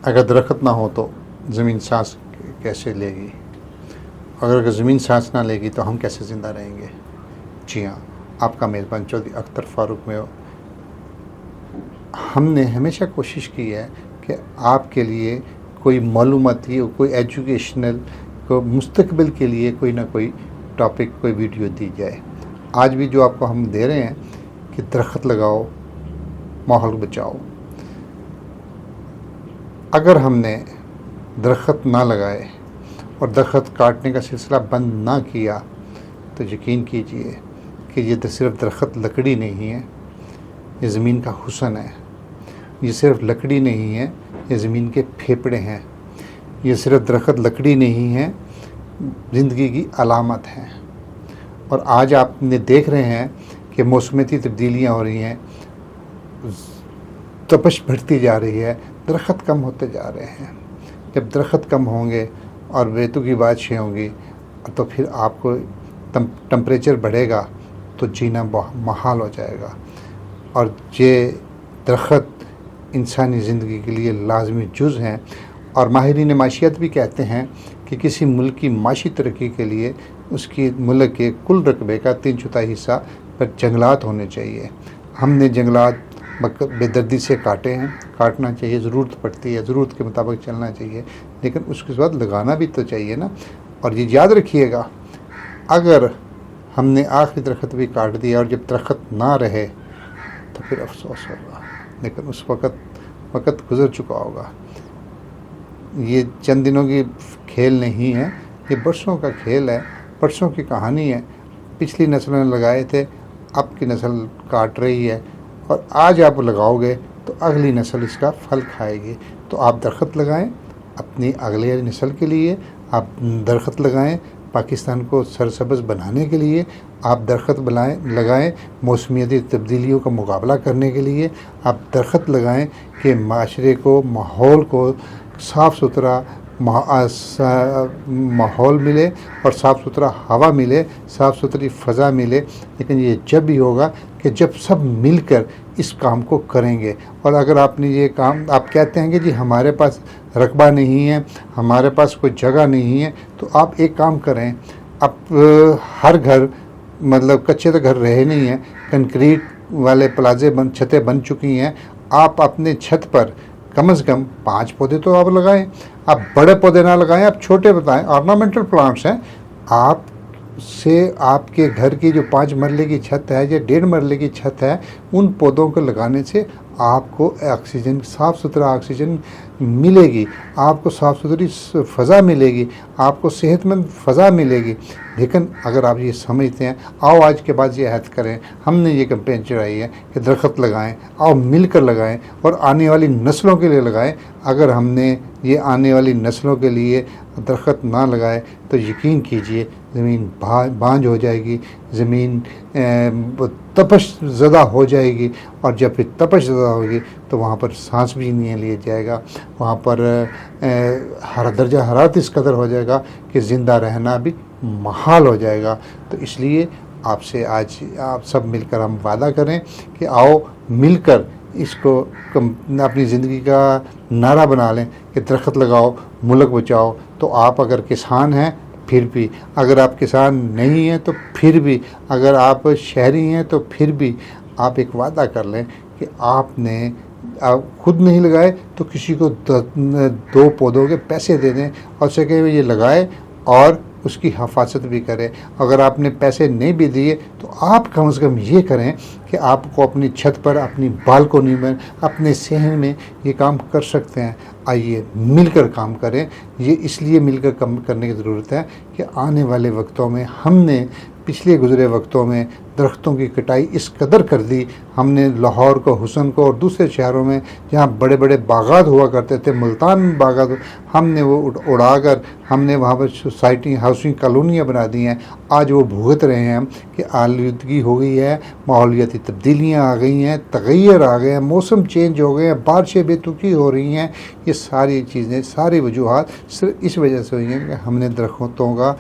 اگر درخت نہ ہو تو زمین سانس کیسے لے گی؟ اگر زمین سانس نہ لے گی تو ہم کیسے زندہ رہیں گے؟ جی ہاں، آپ کا میزبان چودھری اختر فاروق میں ہم نے ہمیشہ کوشش کی ہے کہ آپ کے لیے کوئی معلوماتی کوئی ایجوکیشنل کو مستقبل کے لیے کوئی نہ کوئی ٹاپک کوئی ویڈیو دی جائے۔ آج بھی جو آپ کو ہم دے رہے ہیں کہ درخت لگاؤ، ماحول بچاؤ۔ اگر ہم نے درخت نہ لگائے اور درخت کاٹنے کا سلسلہ بند نہ کیا تو یقین کیجئے کہ یہ صرف درخت لکڑی نہیں ہے، یہ زمین کا حسن ہے۔ یہ صرف لکڑی نہیں ہے، یہ زمین کے پھیپھڑے ہیں۔ یہ صرف درخت لکڑی نہیں ہے، زندگی کی علامت ہیں۔ اور آج آپ نے دیکھ رہے ہیں کہ موسمیاتی تبدیلیاں ہو رہی ہیں، تپش بڑھتی جا رہی ہے، درخت کم ہوتے جا رہے ہیں۔ جب درخت کم ہوں گے اور ریتو کی بارشیں ہوں گی تو پھر آپ کو ٹمپریچر بڑھے گا تو جینا محال ہو جائے گا۔ اور یہ درخت انسانی زندگی کے لیے لازمی جز ہیں، اور ماہرین معیشت بھی کہتے ہیں کہ کسی ملک کی معاشی ترقی کے لیے اس کی ملک کے کل رقبے کا 3/4 حصہ پر جنگلات ہونے چاہیے۔ ہم نے جنگلات بے دردی سے کاٹے ہیں، کاٹنا چاہیے، ضرورت پڑتی ہے، ضرورت کے مطابق چلنا چاہیے، لیکن اس کے بعد لگانا بھی تو چاہیے نا۔ اور یہ یاد رکھیے گا، اگر ہم نے آخری درخت بھی کاٹ دیا اور جب درخت نہ رہے تو پھر افسوس ہوگا، لیکن اس وقت گزر چکا ہوگا۔ یہ چند دنوں کی کھیل نہیں ہے، یہ برسوں کا کھیل ہے، برسوں کی کہانی ہے۔ پچھلی نسلوں نے لگائے تھے، اب کی نسل کاٹ رہی ہے، اور آج آپ لگاؤ گے تو اگلی نسل اس کا پھل کھائے گی۔ تو آپ درخت لگائیں اپنی اگلی نسل کے لیے، آپ درخت لگائیں پاکستان کو سرسبز بنانے کے لیے، آپ درخت لگائیں موسمیاتی تبدیلیوں کا مقابلہ کرنے کے لیے، آپ درخت لگائیں کہ معاشرے کو، ماحول کو صاف ستھرا ماحول ملے اور صاف ستھرا ہوا ملے، صاف ستھری فضا ملے۔ لیکن یہ جب بھی ہوگا کہ جب سب مل کر اس کام کو کریں گے۔ اور اگر آپ نے یہ کام، آپ کہتے ہیں کہ جی ہمارے پاس رقبہ نہیں ہے، ہمارے پاس کوئی جگہ نہیں ہے، تو آپ ایک کام کریں، اب ہر گھر، مطلب کچے تو گھر رہے نہیں ہیں، کنکریٹ والے پلازے چھتیں بن چکی ہیں، آپ اپنے چھت پر کم از کم 5 پودے تو آپ لگائیں۔ آپ بڑے پودے نہ لگائیں، آپ چھوٹے بتائیں، آرنامنٹل پلانٹس ہیں۔ آپ سے آپ کے گھر کی جو 5 مرلے کی چھت ہے یا 1.5 مرلے کی چھت ہے، ان پودوں کو لگانے سے آپ کو آکسیجن، صاف ستھرا آکسیجن ملے گی، آپ کو صاف ستھری فضا ملے گی، آپ کو صحت مند فضا ملے گی۔ لیکن اگر آپ یہ سمجھتے ہیں، آؤ آج کے بعد یہ عہد کریں، ہم نے یہ کمپین چلائی ہے کہ درخت لگائیں، آؤ مل کر لگائیں اور آنے والی نسلوں کے لیے لگائیں۔ اگر ہم نے یہ آنے والی نسلوں کے لیے درخت نہ لگائے تو یقین کیجئے زمین بانجھ ہو جائے گی، زمین تپش زدہ ہو جائے گی، اور جب پھر تپش زدہ ہوگی تو وہاں پر سانس بھی نہیں لیا جائے گا، وہاں پر درجہ حرارت اس قدر ہو جائے گا کہ زندہ رہنا بھی محال ہو جائے گا۔ تو اس لیے آپ سے آج آپ سب مل کر ہم وعدہ کریں کہ آؤ مل کر اس کو اپنی زندگی کا نعرہ بنا لیں کہ درخت لگاؤ، ملک بچاؤ۔ تو آپ اگر کسان ہیں پھر بھی، اگر آپ کسان نہیں ہیں تو پھر بھی، اگر آپ شہری ہیں تو پھر بھی آپ ایک وعدہ کر لیں کہ آپ نے خود نہیں لگائے تو کسی کو 2 پودوں کے پیسے دے دیں اور اسے کہ یہ لگائے اور اس کی حفاظت بھی کرے۔ اگر آپ نے پیسے نہیں بھی دیے تو آپ کم از کم یہ کریں کہ آپ کو اپنی چھت پر، اپنی بالکونی میں، اپنے صحن میں یہ کام کر سکتے ہیں۔ آئیے مل کر کام کریں۔ یہ اس لیے مل کر کام کرنے کی ضرورت ہے کہ آنے والے وقتوں میں ہم نے پچھلے گزرے وقتوں میں درختوں کی کٹائی اس قدر کر دی، ہم نے لاہور کو، حسن کو اور دوسرے شہروں میں جہاں بڑے بڑے باغات ہوا کرتے تھے، ملتان میں باغات، ہم نے وہ اڑا کر ہم نے وہاں پر سوسائٹی ہاؤسنگ کالونیاں بنا دی ہیں۔ آج وہ بھگت رہے ہیں کہ آلودگی ہو گئی ہے، ماحولیاتی تبدیلیاں آ گئی ہیں، تغیر آ گئے ہیں، موسم چینج ہو گئے ہیں، بارشیں بے تکی ہو رہی ہیں۔ یہ ساری چیزیں، ساری وجوہات صرف اس وجہ سے ہوئی ہیں کہ ہم نے درختوں کا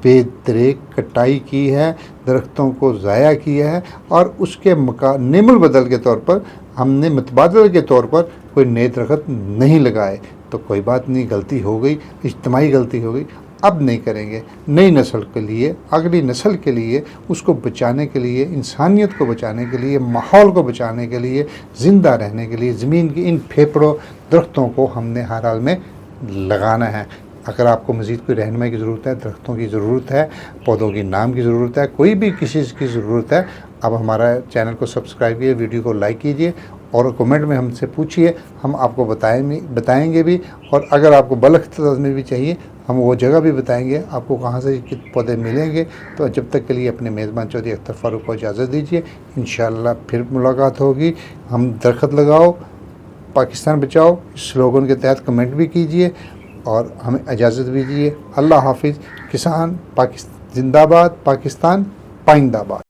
بے دریغ کٹائی کی ہے، درختوں کو ضائع کیا ہے، اور اس کے نعم البدل کے طور پر ہم نے متبادل کے طور پر کوئی نئے درخت نہیں لگائے۔ تو کوئی بات نہیں، غلطی ہو گئی، اجتماعی غلطی ہو گئی، اب نہیں کریں گے۔ نئی نسل کے لیے، اگلی نسل کے لیے، اس کو بچانے کے لیے، انسانیت کو بچانے کے لیے، ماحول کو بچانے کے لیے، زندہ رہنے کے لیے زمین کی ان پھیپھڑوں درختوں کو ہم نے ہر حال میں لگانا ہے۔ اگر آپ کو مزید کوئی رہنمائی کی ضرورت ہے، درختوں کی ضرورت ہے، پودوں کی نام کی ضرورت ہے، کوئی بھی کسی چیز کی ضرورت ہے، اب ہمارا چینل کو سبسکرائب کیجیے، ویڈیو کو لائک کیجیے اور کمنٹ میں ہم سے پوچھیے، ہم آپ کو بتائیں گے بھی۔ اور اگر آپ کو بلک تعداد میں بھی چاہیے، ہم وہ جگہ بھی بتائیں گے آپ کو کہاں سے پودے ملیں گے۔ تو جب تک کے لیے اپنے میزبان چودھری اختر فاروق کو اجازت دیجیے، انشاءاللہ پھر ملاقات ہوگی۔ ہم درخت لگاؤ، پاکستان بچاؤ، اس سلوگن کے تحت کمنٹ بھی کیجیے اور ہمیں اجازت دیجیے۔ اللہ حافظ۔ کسان پاکستان زندہ باد، پاکستان پائندہ باد۔